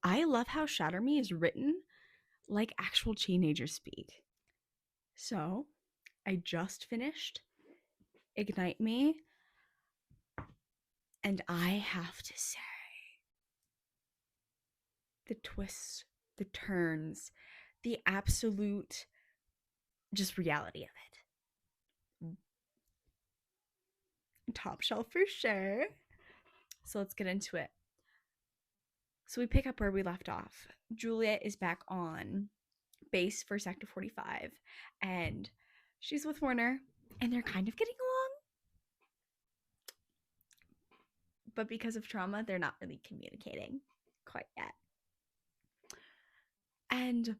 I love how Shatter Me is written like actual teenagers speak. So I just finished Ignite Me, and I have to say, the twists, the turns, the absolute just reality of it. Top shelf for sure. So let's get into it. So we pick up where we left off. Juliet is back on base for Sector 45, and she's with Warner, and they're kind of getting along, but because of trauma, they're not really communicating quite yet. And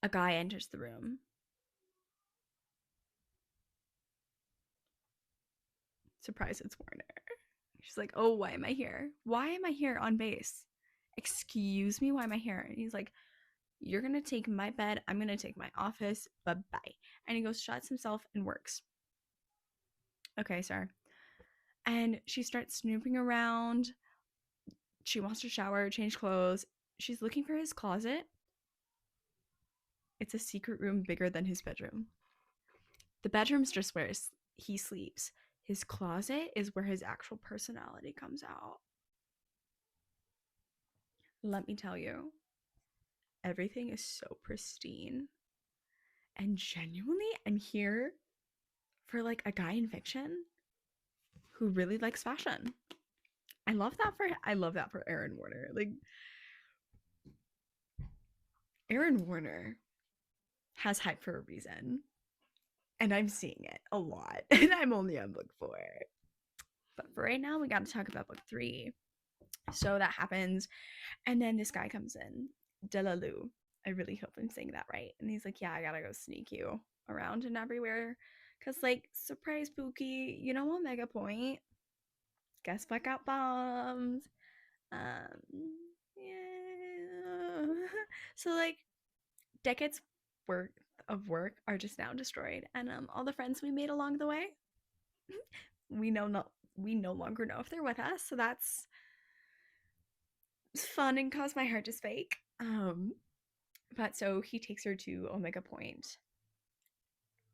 a guy enters the room. Surprise, it's Warner. She's like, "Oh, why am I here? Why am I here on base? Excuse me, why am I here?" And he's like, "You're gonna take my bed, I'm gonna take my office, bye bye." And he goes, shuts himself, and works. Okay, sir. And she starts snooping around. She wants to shower, change clothes. She's looking for his closet. It's a secret room bigger than his bedroom. The bedroom's just where he sleeps. His closet is where his actual personality comes out. Let me tell you, everything is so pristine. And genuinely, I'm here for like a guy in fiction who really likes fashion. I love that for Aaron Warner. Like Aaron Warner has hype for a reason. And I'm seeing it a lot. And I'm only on book 4. But for right now, we got to talk about book 3. So that happens. And then this guy comes in, Delalu. I really hope I'm saying that right. And he's like, "Yeah, I gotta go sneak you around and everywhere. Cause like, surprise Pookie, you know Omega Point? Guess what got bombed? Yeah. So like, decades worth of work are just now destroyed, and all the friends we made along the way, we no longer know if they're with us. So that's fun and caused my heart to spake. But so he takes her to Omega Point,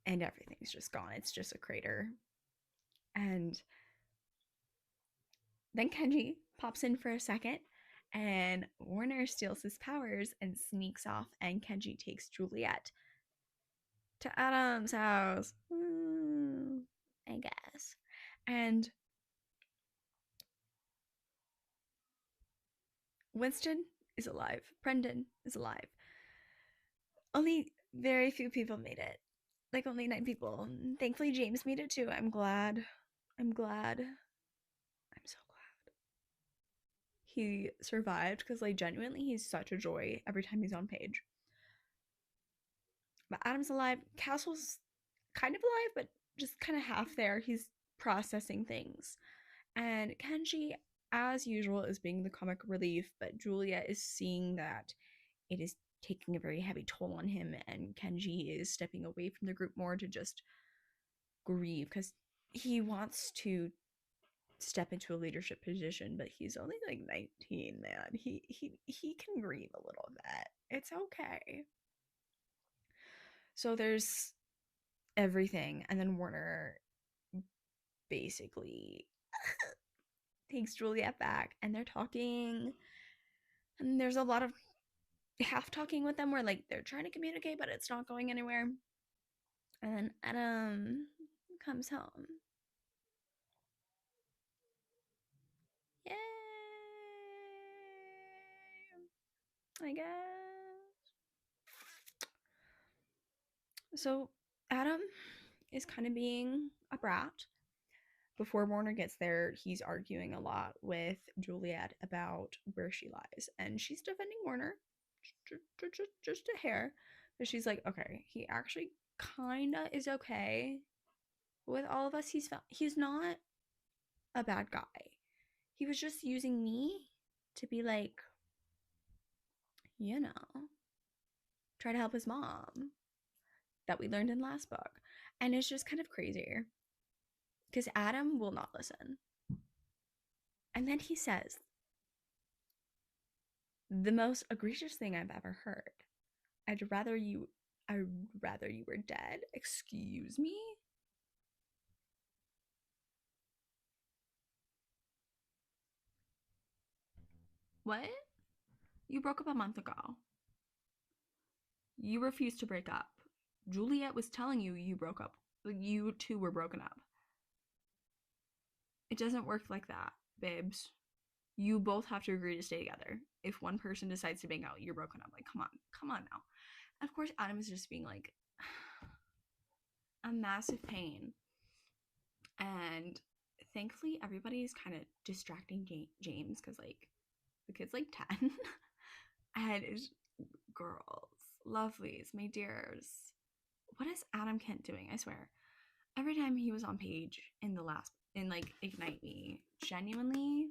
and everything's just gone. It's just a crater. And then Kenji pops in for a second, and Warner steals his powers and sneaks off, and Kenji takes Juliet to Adam's house. I guess. And Winston is alive. Brendan is alive. Only very few people made it. Like only 9 people. Thankfully, James made it too. I'm glad. I'm glad. I'm so glad he survived because, like, genuinely, he's such a joy every time he's on page. But Adam's alive. Castle's kind of alive, but just kind of half there. He's processing things. And Kenji, as usual, is being the comic relief, but Julia is seeing that it is taking a very heavy toll on him, and Kenji is stepping away from the group more to just grieve because he wants to step into a leadership position, but he's only like 19, man. He can grieve a little bit. It's okay. So there's everything, and then Warner basically takes Juliet back, and they're talking, and there's a lot of half talking with them where like they're trying to communicate, but it's not going anywhere. And then Adam comes home. Yay! I guess. So Adam is kind of being a brat. Before Warner gets there, he's arguing a lot with Juliet about where she lies, and she's defending Warner just a hair. But she's like, okay, he actually kinda is okay with all of us. He's not a bad guy. He was just using me to be like, you know, try to help his mom that we learned in last book. And it's just kind of crazy because Adam will not listen. And then he says, The most egregious thing I've ever heard. I'd rather you I'd rather you were dead. Excuse me? What? You broke up a month ago. You refused to break up. Juliet was telling you you broke up. You two were broken up. It doesn't work like that, babes. You both have to agree to stay together. If one person decides to bang out, you're broken up. Like, come on now. And of course, Adam is just being like a massive pain. And thankfully, everybody's kind of distracting James because, like, the kid's like 10. And it's girls, lovelies, my dears. What is Adam Kent doing? I swear. Every time he was on page in like Ignite Me, genuinely,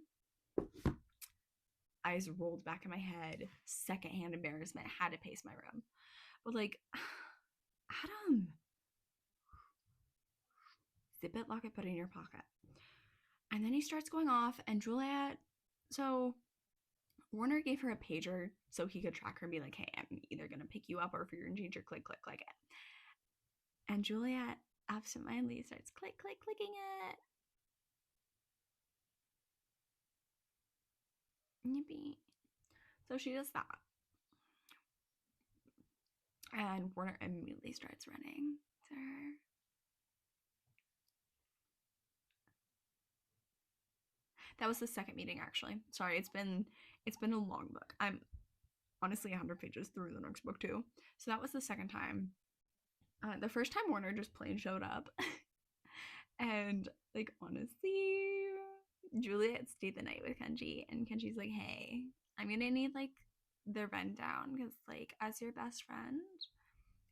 eyes rolled back in my head, secondhand embarrassment, had to pace my room. But like, Adam, zip it, lock it, put it in your pocket. And then he starts going off, and Juliet, so Warner gave her a pager so he could track her and be like, hey, I'm either gonna pick you up or if you're gonna change your click it. And Juliet absentmindedly starts clicking it. Yippee. So she does that. And Warner immediately starts running to her. That was the second meeting, actually. Sorry, it's been a long book. I'm honestly 100 pages through the next book too. So that was the second time. The first time Warner just plain showed up. And like honestly, Juliet stayed the night with Kenji, and Kenji's like, hey, I'm gonna need like the rundown because like as your best friend,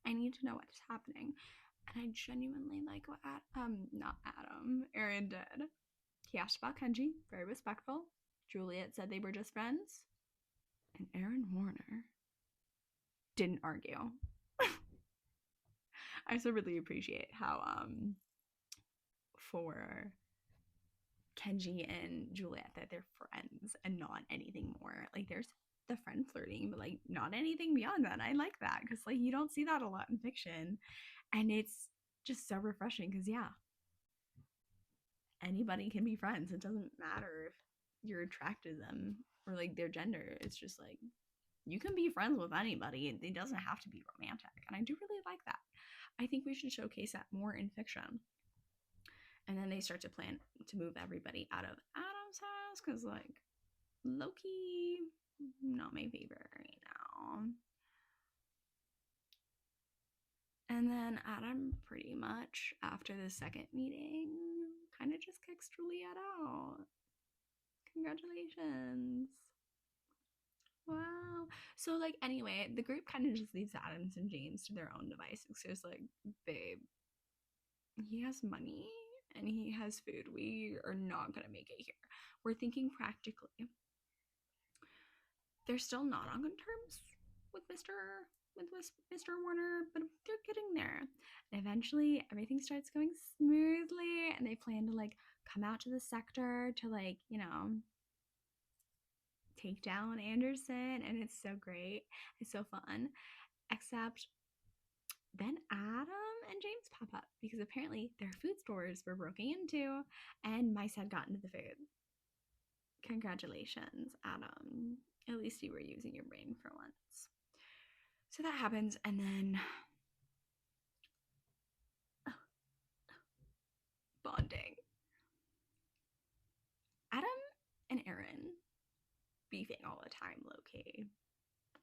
I need to know what's happening. And I genuinely like what not Adam, Aaron did. He asked about Kenji, very respectful. Juliet said they were just friends. And Aaron Warner didn't argue. I also really appreciate how for Kenji and Juliet that they're friends and not anything more. Like there's the friend flirting, but like not anything beyond that. I like that because like you don't see that a lot in fiction, and it's just so refreshing because yeah, anybody can be friends. It doesn't matter if you're attracted to them or like their gender. It's just like you can be friends with anybody. It doesn't have to be romantic, and I do really like that. I think we should showcase that more in fiction. And then they start to plan to move everybody out of Adam's house because, like, Loki, not my favorite right now. And then Adam, pretty much after the second meeting, kind of just kicks Juliet out. Congratulations. Wow. So, like, anyway, the group kind of just leaves Adams and James to their own devices. So it's like, babe, he has money and he has food. We are not going to make it here. We're thinking practically. They're still not on good terms with Mr. Warner, but they're getting there. And eventually everything starts going smoothly and they plan to like come out to the sector to like, you know, take down Anderson, and it's so great. It's so fun. Except then Adam and James pop up because apparently their food stores were broken into and mice had gotten to the food. Congratulations, Adam. At least you were using your brain for once. So that happens, and then bonding. Adam and Aaron beefing all the time, low-key.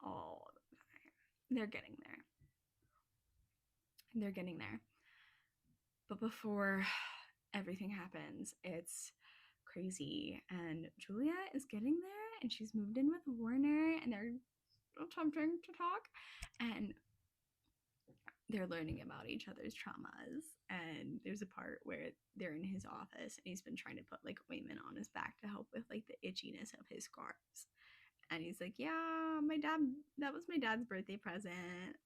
All the time. They're getting there. They're getting there. But before everything happens, it's crazy. And Juliet is getting there, and she's moved in with Warner, and they're attempting to talk. And they're learning about each other's traumas. And there's a part where they're in his office and he's been trying to put like ointment on his back to help with like the itchiness of his scars. And he's like, yeah, my dad, that was my dad's birthday present.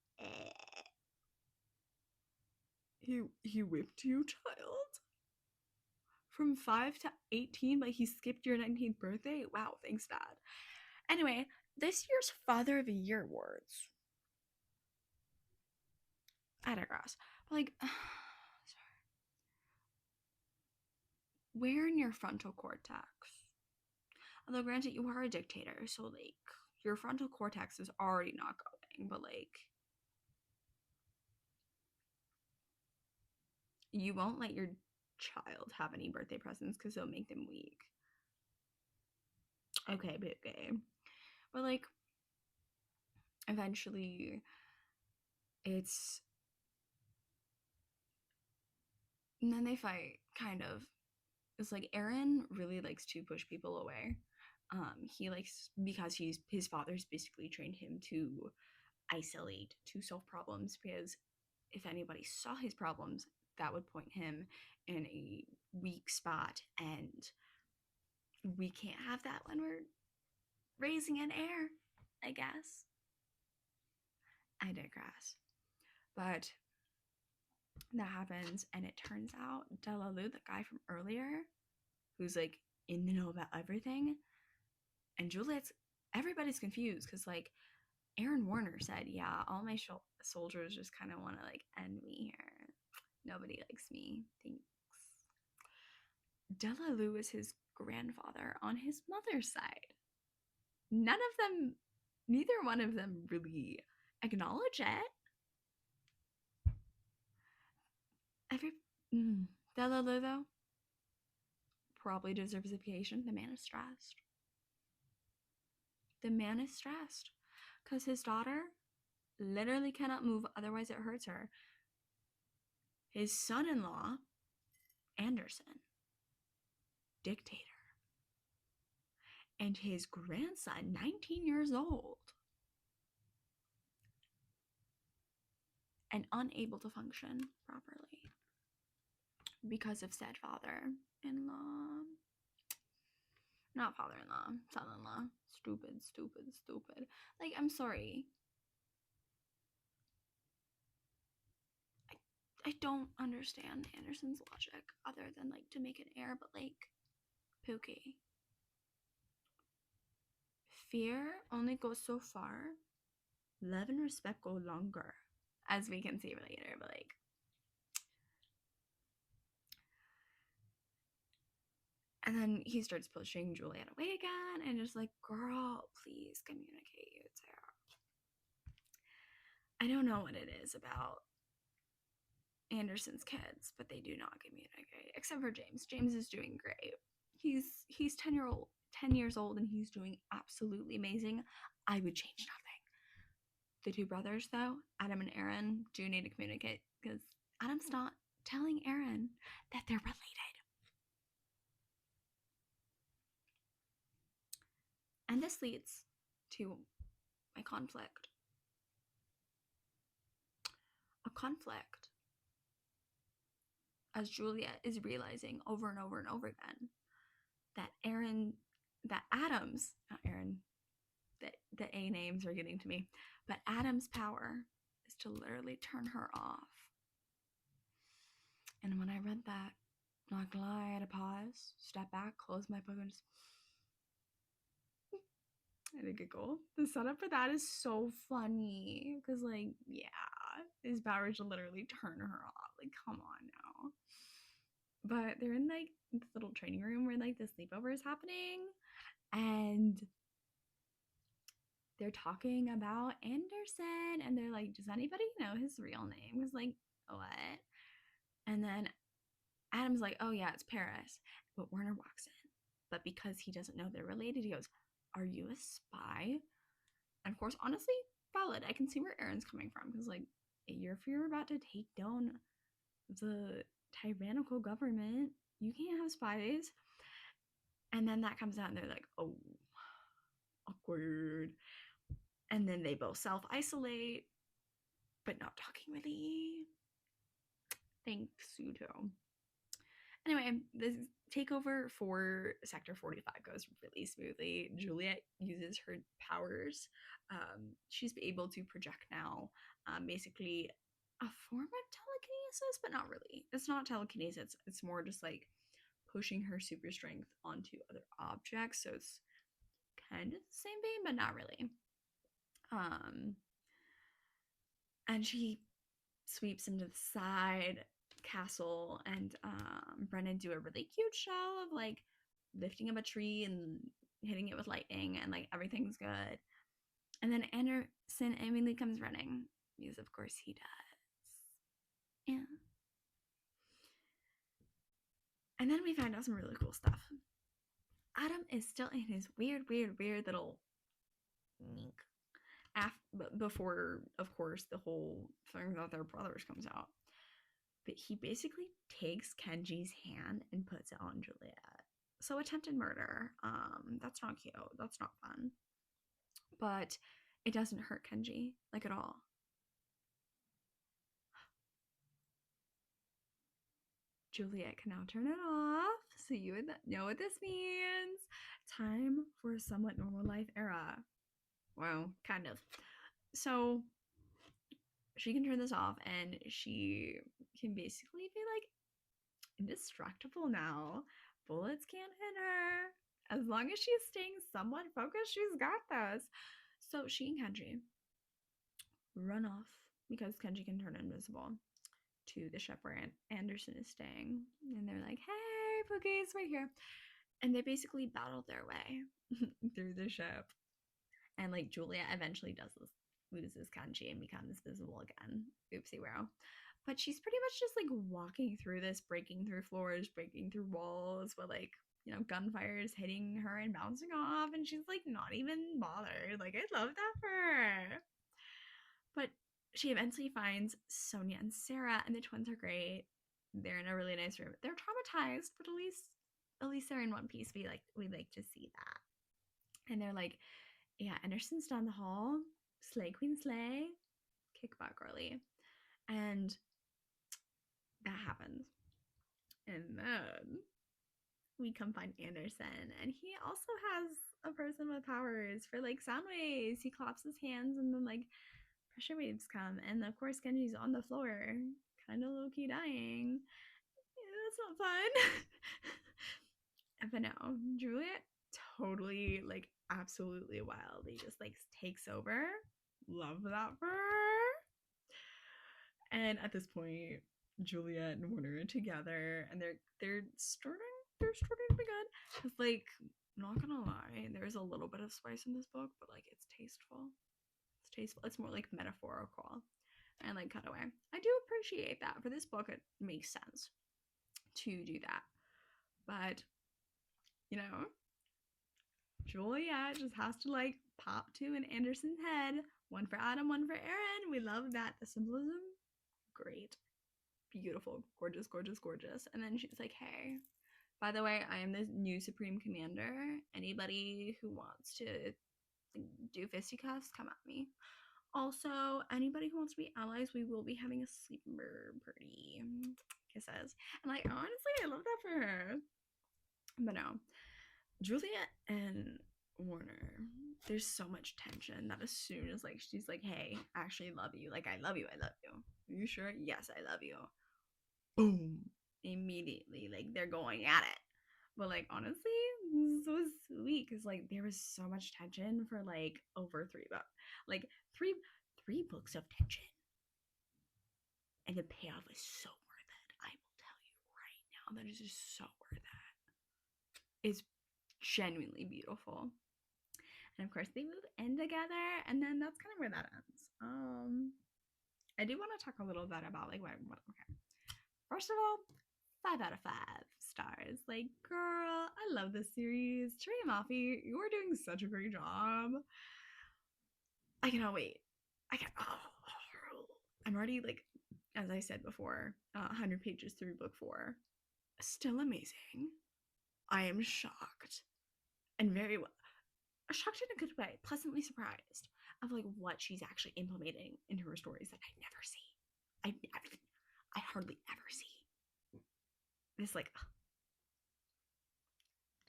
He whipped you, child? From 5 to 18, but he skipped your 19th birthday? Wow, thanks, Dad. Anyway, this year's Father of the Year awards. I digress. But like, where in your frontal cortex? Although, granted, you are a dictator, so like, your frontal cortex is already not going, but like, you won't let your child have any birthday presents because it'll make them weak. Okay, but okay. But like, eventually, it's. And then they fight, kind of. It's like Aaron really likes to push people away. He likes, because his father's basically trained him to isolate, to solve problems, because if anybody saw his problems, that would point him in a weak spot, and we can't have that when we're raising an heir, I guess. I digress. But that happens, and it turns out Delalu, the guy from earlier, who's like in the know about everything, and Juliet's, everybody's confused because like Aaron Warner said, yeah, all my soldiers just kind of want to like end me here. Nobody likes me. Thanks. Delalu is his grandfather on his mother's side. None of them, neither one of them really acknowledge it. Every Delalu though probably deserves a vacation. The man is stressed. The man is stressed because his daughter literally cannot move, otherwise it hurts her. His son-in-law, Anderson, dictator, and his grandson, 19 years old, and unable to function properly because of said father-in-law. Not father-in-law, son-in-law. Stupid, stupid, stupid. Like, I'm sorry. I don't understand Anderson's logic other than like to make an heir, but like, Pookie. Fear only goes so far. Love and respect go longer, as we can see later, but like, and then he starts pushing Juliet away again, and just like, girl, please communicate, Sarah. I don't know what it is about Anderson's kids, but they do not communicate, except for James. James is doing great. He's 10 years old, and he's doing absolutely amazing. I would change nothing. The two brothers, though, Adam and Aaron, do need to communicate because Adam's not telling Aaron that they're related. And this leads to a conflict. A conflict. As Juliet is realizing over and over and over again that Adam's, not Aaron, that the A names are getting to me, but Adam's power is to literally turn her off. And when I read that, not gonna lie, I had to pause, step back, close my book, and just I a giggle. The setup for that is so funny because, like, yeah, his power is to literally turn her off. Like, come on now. But they're in like this little training room where like the sleepover is happening, and they're talking about Anderson, and they're like, does anybody know his real name? Because like, what? And then Adam's like, oh yeah, it's Paris. But Warner walks in. But because he doesn't know they're related, he goes, are you a spy? And of course, honestly, valid. I can see where Aaron's coming from because like, if you're about to take down the tyrannical government, you can't have spies. And then that comes out and they're like, oh, awkward. And then they both self-isolate, but not talking really. Thanks, Suto. Anyway, the takeover for Sector 45 goes really smoothly. Juliet uses her powers. She's able to project now, basically a form of telekinesis, but not really. It's not telekinesis. It's more just like pushing her super strength onto other objects. So it's kind of the same vein, but not really. And she sweeps into the side castle, and Brennan do a really cute show of like lifting up a tree and hitting it with lightning, and like everything's good. And then Anderson immediately comes running because, of course, he does. Yeah. And then we find out some really cool stuff. Adam is still in his weird little before, of course, the whole thing about their brothers comes out. But he basically takes Kenji's hand and puts it on Juliet. So attempted murder. That's not cute. That's not fun. But it doesn't hurt Kenji, like, at all. Juliet can now turn it off, so you would know what this means. Time for a somewhat normal life era. Well, kind of. So she can turn this off, and she can basically be like indestructible now. Bullets can't hit her. As long as she's staying somewhat focused, she's got this. So she and Kenji run off because Kenji can turn invisible to the ship where Anderson is staying. And they're like, hey, Pookie's right here. And they basically battle their way through the ship. And like Julia eventually loses Kenji and becomes visible again. Oopsie wow. But she's pretty much just like walking through this, breaking through floors, breaking through walls, with like, you know, gunfire is hitting her and bouncing off, and she's like not even bothered. Like, I love that for her. But she eventually finds Sonia and Sarah, and the twins are great. They're in a really nice room. They're traumatized, but at least they're in one piece. We like to see that. And they're like, yeah, Anderson's down the hall. Slay Queen Slay. Kick butt, girly. And that happens. And then we come find Anderson, and he also has a person with powers for like sound waves. He claps his hands, and then like pressure waves come, and of course Genji's on the floor, kind of low-key dying. Yeah, that's not fun. But no, Juliet totally, like, absolutely wildly just like takes over. Love that for her. And at this point, Juliet and Warner are together, and they're starting to be good. Cause like, not gonna lie, there's a little bit of spice in this book, but like it's tasteful. It's tasteful. It's more like metaphorical and like cutaway. I do appreciate that. For this book, it makes sense to do that. But you know, Juliet just has to like pop two in Anderson's head. One for Adam, one for Aaron. We love that. The symbolism, great. Beautiful. Gorgeous, gorgeous, gorgeous. And then she's like, hey, by the way, I am the new Supreme Commander. Anybody who wants to do fisticuffs, come at me. Also, anybody who wants to be allies, we will be having a sleepover party. Kisses. And like, honestly, I love that for her. But no, Juliet and Warner, there's so much tension that as soon as like she's like, hey, I actually love you. Like, I love you. Are you sure? Yes, I love you. Boom. Immediately, like, they're going at it. But like, honestly, so sweet, because like there was so much tension for like over 3 books. Like three books of tension. And the payoff is so worth it. I will tell you right now, that is just so worth it. It's genuinely beautiful. And of course they move in together, and then that's kind of where that ends. I do want to talk a little bit about like what okay. First of all, 5 out of 5 stars. Like, girl, I love this series. Tahereh Mafi, you are doing such a great job. I cannot wait. I'm already, like, as I said before, 100 pages through book 4. Still amazing. I am shocked. And very well. Shocked in a good way. Pleasantly surprised of, like, what she's actually implementing into her stories that I never see. I hardly ever see. This, like,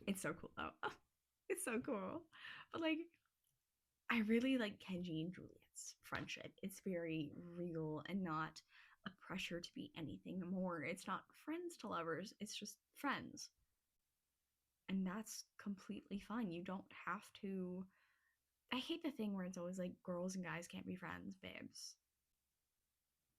it's so cool though. It's so cool. But like, I really like Kenji and Juliet's friendship. It's very real and not a pressure to be anything more. It's not friends to lovers, it's just friends. And that's completely fine. You don't have to. I hate the thing where it's always like girls and guys can't be friends, babes.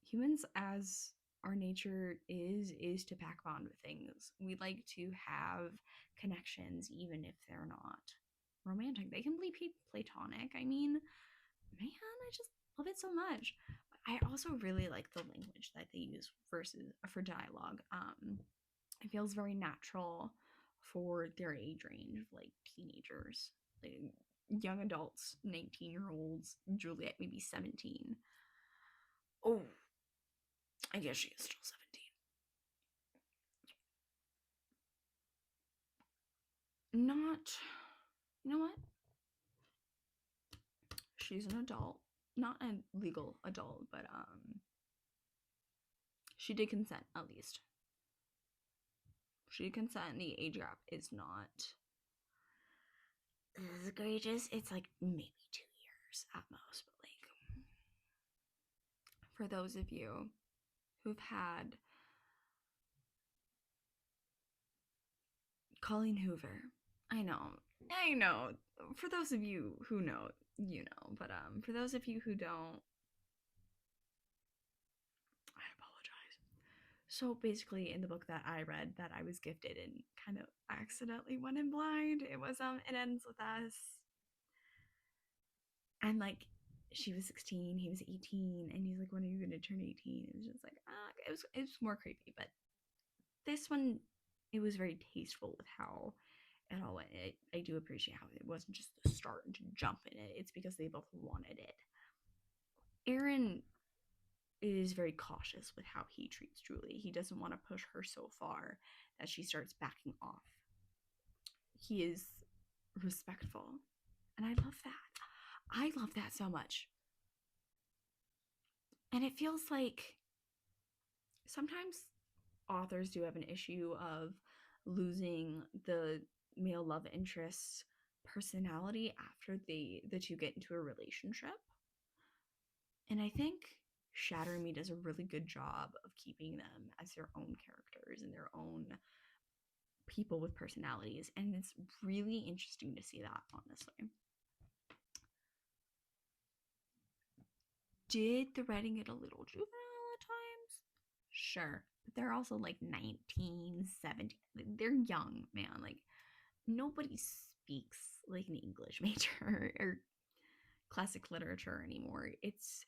Humans, as our nature is to pack bond with things. We like to have connections even if they're not romantic. They can be platonic. I mean, man, I just love it so much. But I also really like the language that they use versus for dialogue. It feels very natural for their age range, like teenagers, like young adults, 19-year-olds, Juliet maybe 17. Oh, I guess she is still 17. Not, you know what? She's an adult. Not a legal adult, but she did consent at least. She did consent, and the age gap is not as egregious. It's like maybe 2 years at most, but like for those of you who've had Colleen Hoover, I know. For those of you who know, you know, but for those of you who don't, I apologize. So basically, in the book that I read, that I was gifted and kind of accidentally went in blind, it was It Ends With Us, and like she was 16, he was 18, and he's like, "When are you gonna turn 18?" It was just like, it was more creepy, but this one, it was very tasteful with how it all went. I do appreciate how it wasn't just the start and to jump in it. It's because they both wanted it. Aaron is very cautious with how he treats Julie. He doesn't want to push her so far that she starts backing off. He is respectful. And I love that. I love that so much. And it feels like sometimes authors do have an issue of losing the male love interest's personality after the two get into a relationship. And I think Shatter Me does a really good job of keeping them as their own characters and their own people with personalities. And it's really interesting to see that, honestly. Did the writing get a little juvenile at times? Sure. But they're also like 19, 17. They're young, man. Like, nobody speaks like an English major or classic literature anymore. It's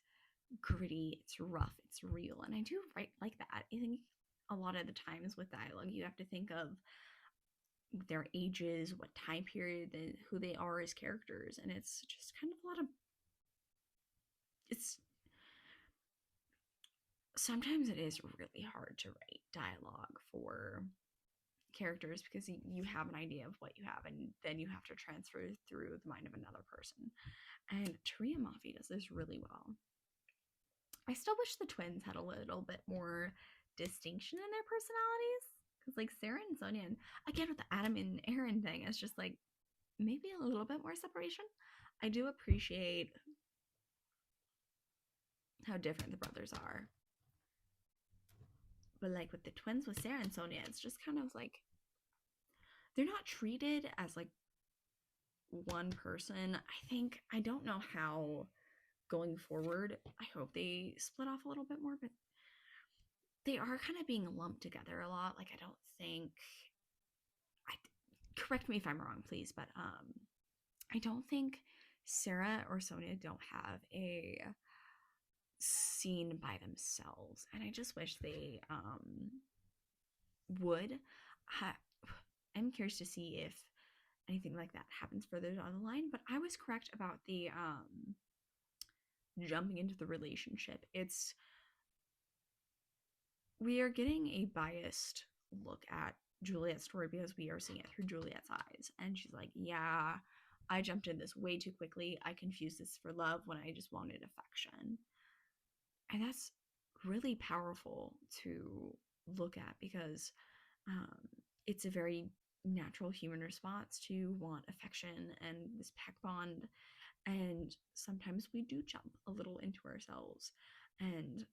gritty, it's rough, it's real. And I do write like that. I think a lot of the times with dialogue, you have to think of their ages, what time period, who they are as characters. And it's just kind of a lot of. It's. Sometimes it is really hard to write dialogue for characters because you have an idea of what you have and then you have to transfer through the mind of another person. And Tahereh and Mafi does this really well. I still wish the twins had a little bit more distinction in their personalities. Because, like, Sarah and Sonia, and again with the Adam and Aaron thing, it's just like maybe a little bit more separation. I do appreciate how different the brothers are. But, like, with the twins with Sarah and Sonia, it's just kind of like they're not treated as like one person. I don't know how going forward. I hope they split off a little bit more, but they are kind of being lumped together a lot. Like, I don't think. I correct me if I'm wrong, please, but I don't think Sarah or Sonia don't have a scene by themselves, and I just wish they would. I'm curious to see if anything like that happens further down the line, but I was correct about the jumping into the relationship. We are getting a biased look at Juliet's story because we are seeing it through Juliet's eyes. And she's like, yeah, I jumped in this way too quickly. I confused this for love when I just wanted affection. And that's really powerful to look at because it's a very natural human response to want affection and this pack bond. And sometimes we do jump a little into ourselves. And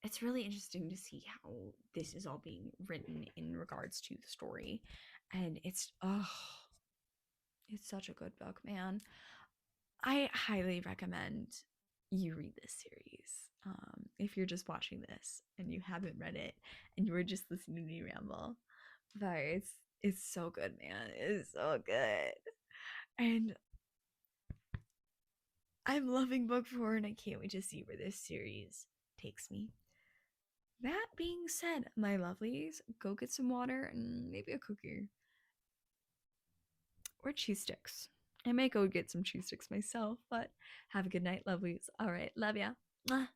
it's really interesting to see how this is all being written in regards to the story. And it's such a good book, man. I highly recommend you read this series. If you're just watching this and you haven't read it and you were just listening to me ramble, but it's so good, man. It's so good, and I'm loving book four, and I can't wait to see where this series takes me. That being said, my lovelies, go get some water and maybe a cookie or cheese sticks. I may go get some cheese sticks myself, but have a good night, lovelies. All right, love ya. Mwah.